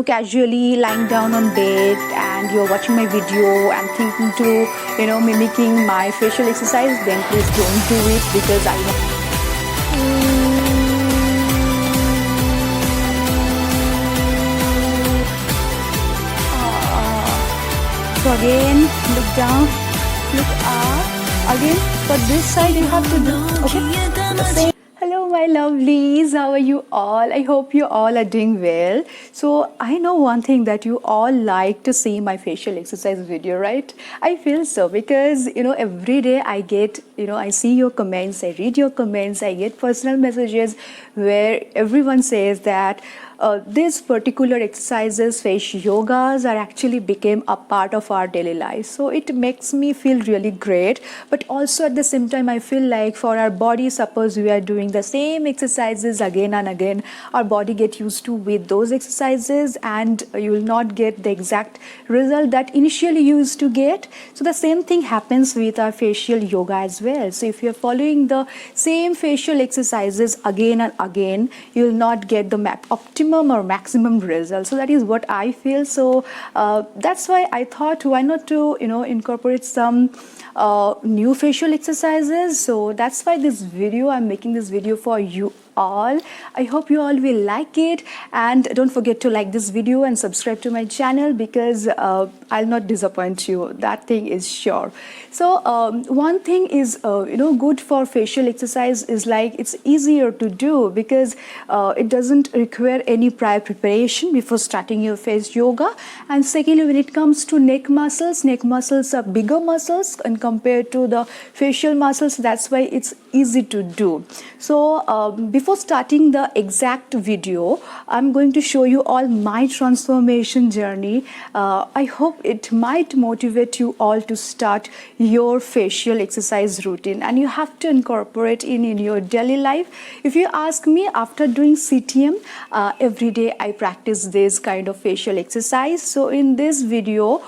casually lying down on bed and you're watching my video and thinking to mimicking my facial exercise, then please don't do it because I know. So again, look down, look up. Again, for this side you have to do the same. Hello my lovelies, how are you all? I hope you all are doing well. So I know one thing that you all like to see my facial exercise video, right? I feel so because every day I get, I see your comments, I read your comments, I get personal messages where everyone says that these particular exercises, face yogas, are actually became a part of our daily life. So it makes me feel really great. But also at the same time, I feel like for our body, suppose we are doing the same exercises again and again, our body get used to with those exercises, and you will not get the exact result that initially you used to get. So the same thing happens with our facial yoga as well. So if you're following the same facial exercises again and again, you will not get the optimum or maximum result. So that is what I feel. So that's why I thought, why not to incorporate some new facial exercises. So that's why this video, I'm making this video for you all. I hope you all will like it, and don't forget to like this video and subscribe to my channel because I'll not disappoint you, that thing is sure. So one thing is good for facial exercise is like it's easier to do because it doesn't require any prior preparation before starting your face yoga. And secondly, when it comes to neck muscles are bigger muscles and compared to the facial muscles. That's why it's easy to do. So before starting the exact video, I'm going to show you all my transformation journey. I hope it might motivate you all to start your facial exercise routine, and you have to incorporate in your daily life. If you ask me, after doing CTM, every day I practice this kind of facial exercise. So in this video,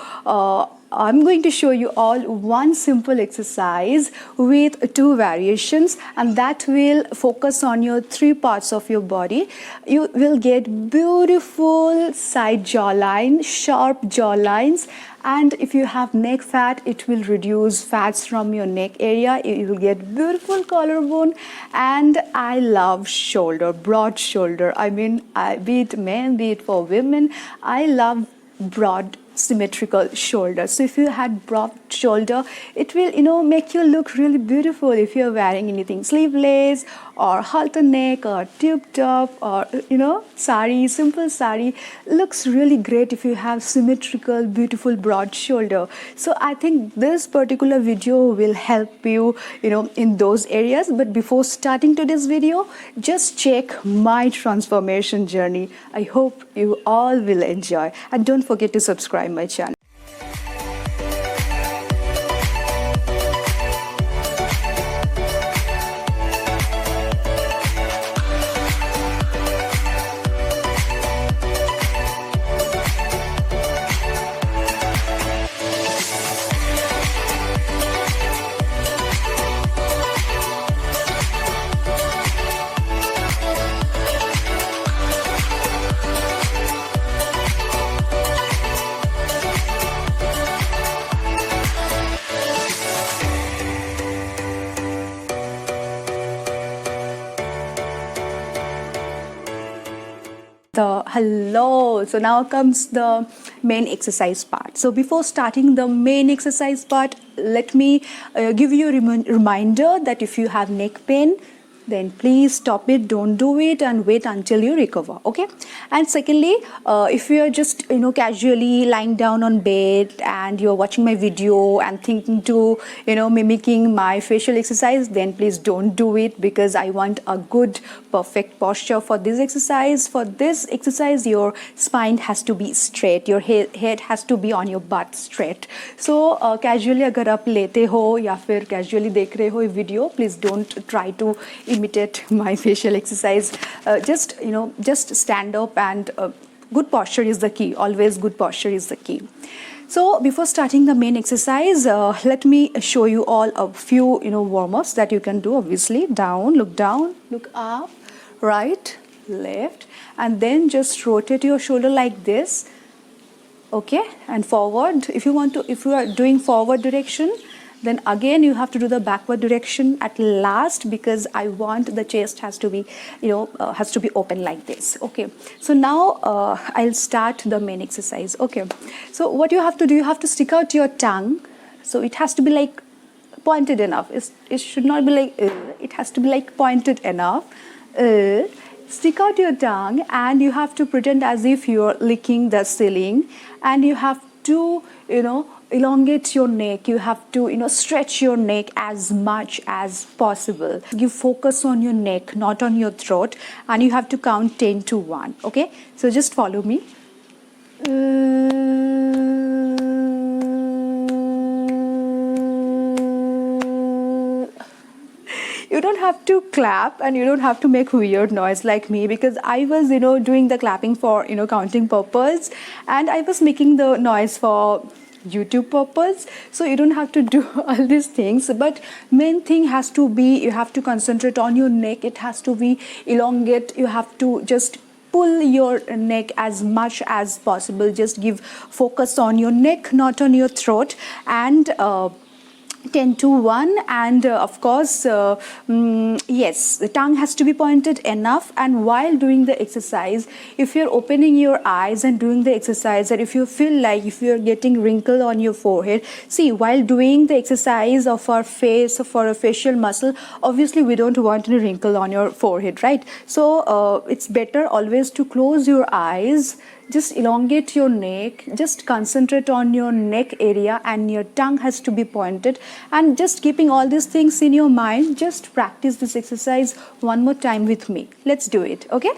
I'm going to show you all one simple exercise with two variations, and that will focus on your three parts of your body. You will get beautiful side jawline, sharp jawlines, and if you have neck fat, it will reduce fats from your neck area. You will get beautiful collarbone, and I love shoulder, broad shoulder. I mean, be it men, be it for women, I love broad symmetrical shoulder. So if you had broad shoulder, it will make you look really beautiful if you're wearing anything sleeveless or halter neck or tube top or sari, simple sari. Looks really great if you have symmetrical, beautiful broad shoulder. So I think this particular video will help you in those areas. But before starting today's video, just check my transformation journey. I hope you all will enjoy, and don't forget to subscribe my channel. Hello, so now comes the main exercise part. So before starting the main exercise part, let me give you a reminder that if you have neck pain, then please stop it, don't do it, and wait until you recover, okay? And secondly, if you are just casually lying down on bed and you're watching my video and thinking to mimicking my facial exercise, then please don't do it because I want a good perfect posture for this exercise. For this exercise, your spine has to be straight, your head has to be on your butt straight. So casually अगर आप लेते हो या फिर casually देख रहे हो ये video, please don't try to imitate my facial exercise. Just stand up, and good posture is the key. Always good posture is the key. So before starting the main exercise, let me show you all a few warm-ups that you can do. Obviously, down, look up, right, left, and then just rotate your shoulder like this, okay, and forward. If you are doing forward direction, then again you have to do the backward direction at last, because I want the chest has to be, has to be open like this. Okay, so now I'll start the main exercise. Okay, so what you have to do, you have to stick out your tongue. So it has to be like pointed enough. It should not be like it has to be like pointed enough. Stick out your tongue, and you have to pretend as if you're licking the ceiling, and you have to, elongate your neck. You have to, stretch your neck as much as possible. Give focus on your neck, not on your throat, and you have to count 10 to 1. Okay, so just follow me. You don't have to clap, and you don't have to make weird noise like me, because I was, doing the clapping for, counting purpose, and I was making the noise for YouTube purpose. So you don't have to do all these things, but main thing has to be, you have to concentrate on your neck. It has to be elongate. You have to just pull your neck as much as possible. Just give focus on your neck, not on your throat, and 10 to 1. And of course, yes, the tongue has to be pointed enough. And while doing the exercise, if you're opening your eyes and doing the exercise, and if you feel like if you're getting wrinkle on your forehead, see, while doing the exercise of our face, of our facial muscle, obviously we don't want any wrinkle on your forehead, right? So it's better always to close your eyes. Just elongate your neck, just concentrate on your neck area, and your tongue has to be pointed. And just keeping all these things in your mind, just practice this exercise one more time with me. Let's do it, okay?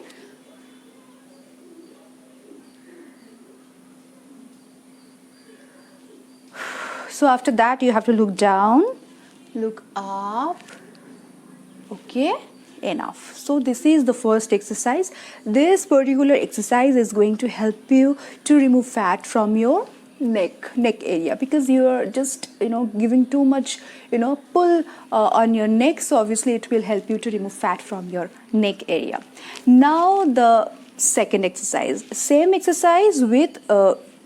So after that, you have to look down, look up, okay? Enough. So this is the first exercise. This particular exercise is going to help you to remove fat from your neck area, because you are just giving too much pull on your neck. So obviously it will help you to remove fat from your neck area. Now the second exercise, same exercise with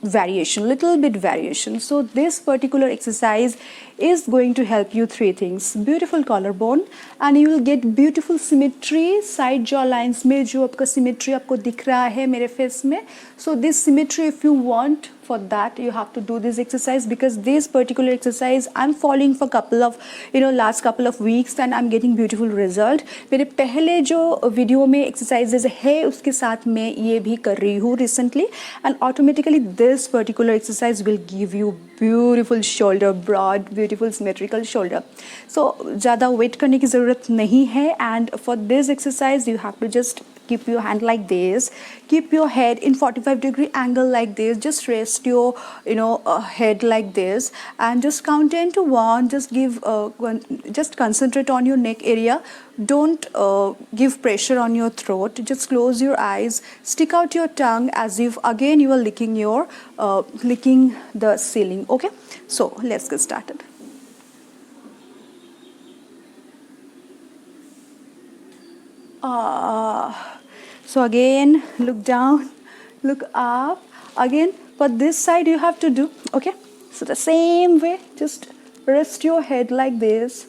variation, little bit variation. So this particular exercise is going to help you 3 things: beautiful collarbone, and you will get beautiful symmetry side jaw lines में जो आपका symmetry आपको दिख रहा है मेरे face में. So this symmetry, if you want, for that you have to do this exercise, because this particular exercise I'm following for couple of last couple of weeks, and I'm getting beautiful result. मेरे पहले जो video में exercises है उसके साथ मैं ये भी कर रही हूँ recently, and automatically this particular exercise will give you beautiful shoulder, broad, beautiful symmetrical shoulder. So ज़्यादा weight करने की ज़रूरत नहीं है, and for this exercise you have to just keep your hand like this, keep your head in 45-degree angle like this, just rest your head like this, and just count 10 to 1. Just give just concentrate on your neck area. Don't give pressure on your throat. Just close your eyes, stick out your tongue as if again you are licking your licking the ceiling. Okay, so let's get started. So again, look down, look up. Again, for this side you have to do, okay? So the same way, just rest your head like this.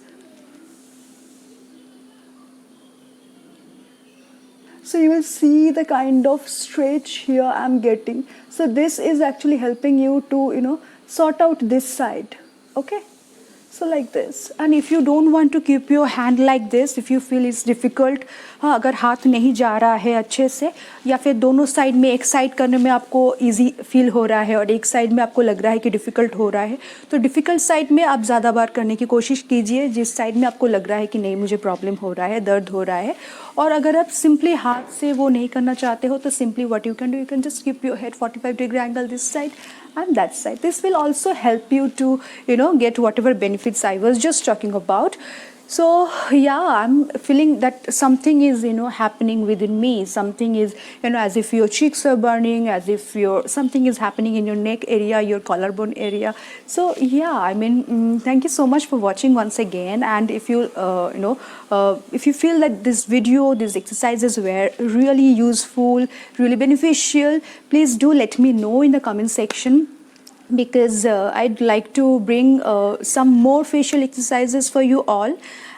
So you will see the kind of stretch here I'm getting. So this is actually helping you to, sort out this side, okay? So like this. And if you don't want to keep your hand like this, if you feel it's difficult, हाँ, अगर हाथ नहीं जा रहा है अच्छे से, या फिर दोनों साइड में एक साइड करने में आपको इजी फील हो रहा है और एक साइड में आपको लग रहा है कि डिफ़िकल्ट हो रहा है, तो डिफ़िकल्ट साइड में आप ज़्यादा बार करने की कोशिश कीजिए, जिस साइड में आपको लग रहा है कि नहीं मुझे प्रॉब्लम हो रहा है, दर्द हो रहा है. और अगर आप सिंपली हाथ से वो नहीं करना चाहते हो, तो simply what you can do, you can just keep your head 45-degree angle this side and that side. This will also help you to get whatever benefits I was just talking about. So yeah, I'm feeling that something is happening within me. Something is as if your cheeks are burning, as if your something is happening in your neck area, your collarbone area. So yeah, I mean, thank you so much for watching once again. And if you if you feel that this video, these exercises were really useful, really beneficial, please do let me know in the comment section, because I'd like to bring some more facial exercises for you all.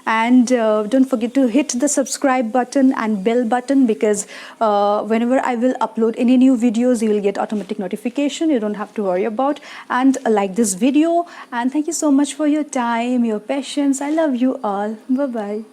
And don't forget to hit the subscribe button and bell button, because whenever I will upload any new videos, you will get automatic notification. You don't have to worry about. And like this video. And thank you so much for your time, your patience. I love you all. Bye bye.